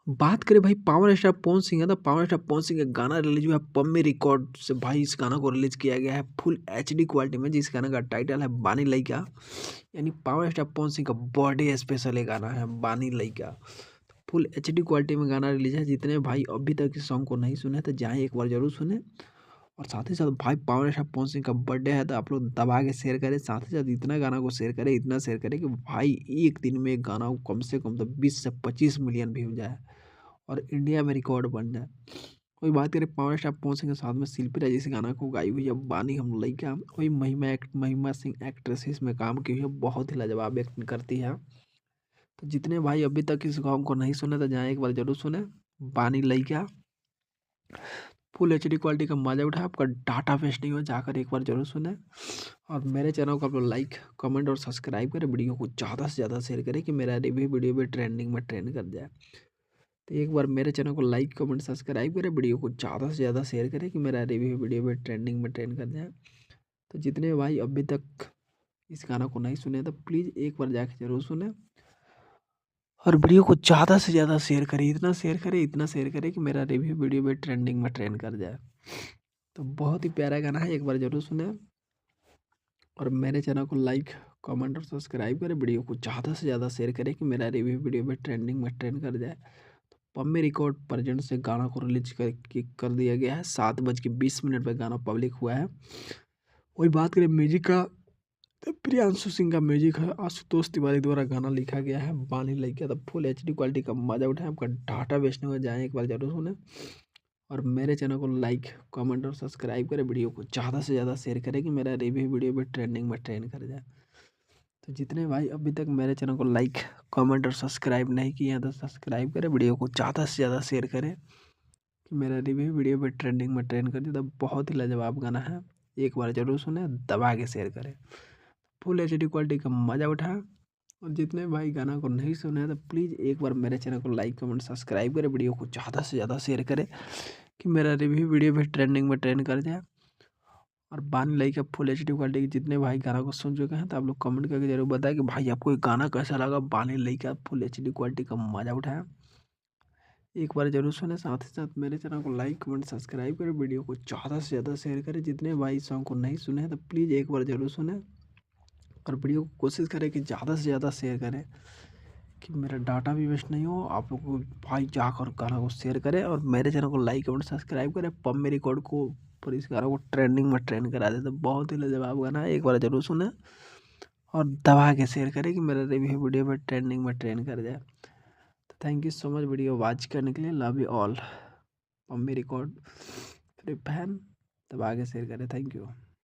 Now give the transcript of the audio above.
बात करें भाई पावर स्टार पवन सिंह है, तो पावर स्टार पवन सिंह का गाना रिलीज हुआ है पम्मी रिकॉर्ड से। भाई इस गाना को रिलीज किया गया है फुल एचडी क्वालिटी में, जिस गाना का टाइटल है बानी लइका। यानी पावर स्टार पवन सिंह का बर्थडे स्पेशल ये गाना है बानी लइका। फुल एचडी क्वालिटी में गाना रिलीज है। जितने भाई अभी तक इस सॉन्ग को नहीं सुने तो जाएं एक बार जरूर सुने। और साथ ही साथ भाई पावर स्टार पवन सिंह का बर्थडे है, तो आप लोग दबा के शेयर करें। साथ ही साथ इतना गाना को शेयर करें, इतना शेयर करें कि भाई एक दिन में एक गाना को कम से कम तो 20 से 25 मिलियन व्यू जाए और इंडिया में रिकॉर्ड बन जाए। वही बात करें पावर स्टार पवन सिंह के साथ में शिल्पी राज इस गाना को गाई हुई है बानी हम लइका। वही महिमा सिंह एक्ट्रेस इसमें काम की हुई है, बहुत ही लाजवाब एक्टिंग करती है। तो जितने भाई अभी तक इस सॉन्ग को नहीं सुने तो जाए एक बार जरूर सुने बानी लइका। फुल एचडी क्वालिटी का मजा उठाए, आपका डाटा वेस्ट नहीं हो, जाकर एक बार जरूर सुने। और मेरे चैनल को आप लोग लाइक कमेंट और सब्सक्राइब करें, वीडियो को ज़्यादा से ज़्यादा शेयर करें कि मेरा रिव्यू वीडियो भी ट्रेंडिंग में ट्रेंड कर जाए। तो एक बार मेरे चैनल को लाइक कमेंट सब्सक्राइब करें, वीडियो को ज़्यादा से ज़्यादा शेयर करें कि मेरा रिव्यू वीडियो भी ट्रेंडिंग में ट्रेंड कर जाए। तो जितने भाई अभी तक इस गाना को नहीं सुने तो प्लीज़ एक बार जाके जरूर सुने और वीडियो को ज़्यादा से ज़्यादा शेयर करें, इतना शेयर करें, इतना शेयर करें कि मेरा रिव्यू वीडियो भी ट्रेंडिंग में ट्रेंड कर जाए। तो बहुत ही प्यारा गाना है, एक बार जरूर सुने। और मेरे चैनल को लाइक कमेंट और सब्सक्राइब करें, वीडियो को ज़्यादा से ज़्यादा शेयर करें कि मेरा रिव्यू वीडियो भी ट्रेंडिंग में ट्रेंड कर जाए। पम्मी रिकॉर्ड प्रेजेंट से गाना को रिलीज कर दिया गया है। 7:20 पर गाना पब्लिक हुआ है। वही बात करें म्यूजिक का, तो प्रियांशु सिंह का म्यूजिक है, आशुतोष तिवारी द्वारा गाना लिखा गया है बानी लइका। तो फुल एचडी क्वालिटी का मजा उठाए, आपका डाटा वेस्ट नहीं हो जाए, एक बार जरूर सुने। और मेरे चैनल को लाइक कमेंट और सब्सक्राइब करें, वीडियो को ज़्यादा से ज़्यादा शेयर करें कि मेरा रिव्यू वीडियो भी ट्रेंडिंग में ट्रेंड कर जाए। तो जितने भाई अभी तक मेरे चैनल को लाइक कमेंट और सब्सक्राइब नहीं किए हैं तो सब्सक्राइब करें, वीडियो को ज़्यादा से ज़्यादा शेयर करें कि मेरा रिव्यू वीडियो भी ट्रेंडिंग में ट्रेंड कर दे। तो बहुत ही लाजवाब गाना है, एक बार जरूर सुने, दबा के शेयर करें, फुल एचडी क्वालिटी का मजा उठाएं। और जितने भाई गाना को नहीं सुने हैं तो प्लीज़ एक बार मेरे चैनल को लाइक कमेंट सब्सक्राइब करें, वीडियो को ज़्यादा से ज़्यादा शेयर करें कि मेरा रिव्यू वीडियो भी ट्रेंडिंग में ट्रेंड कर जाए। और बानी लइका फुल एचडी क्वालिटी के जितने भाई गाना को सुन चुके हैं तो आप लोग कमेंट करके जरूर बताएं कि भाई आपको ये गाना कैसा लगा। बानी लइका फुल एचडी क्वालिटी का मजा उठाया, एक बार जरूर सुने। साथ ही साथ मेरे चैनल को लाइक कमेंट सब्सक्राइब करें, वीडियो को ज़्यादा से ज़्यादा शेयर करें। जितने भाई सॉन्ग को नहीं सुने हैं तो प्लीज़ एक बार जरूर सुने और वीडियो को कोशिश करें कि ज़्यादा से ज़्यादा शेयर करें कि मेरा डाटा भी वेस्ट नहीं हो। आप लोग को भाई जाकर गाना को शेयर करें और मेरे चैनल को लाइक कमेंट सब्सक्राइब करें। पम्मी रिकॉर्ड को पर इस गाना को ट्रेंडिंग में ट्रेंड करा देते, बहुत ही लाजवाब गाना है, एक बार जरूर सुने और दबा के शेयर करें कि मेरा रिव्यू वीडियो में ट्रेंडिंग में ट्रेंड कर जाए। तो thank you so much video watch करने के लिए, love you all. Pammi record free fan, दबा के शेयर करें, थैंक यू।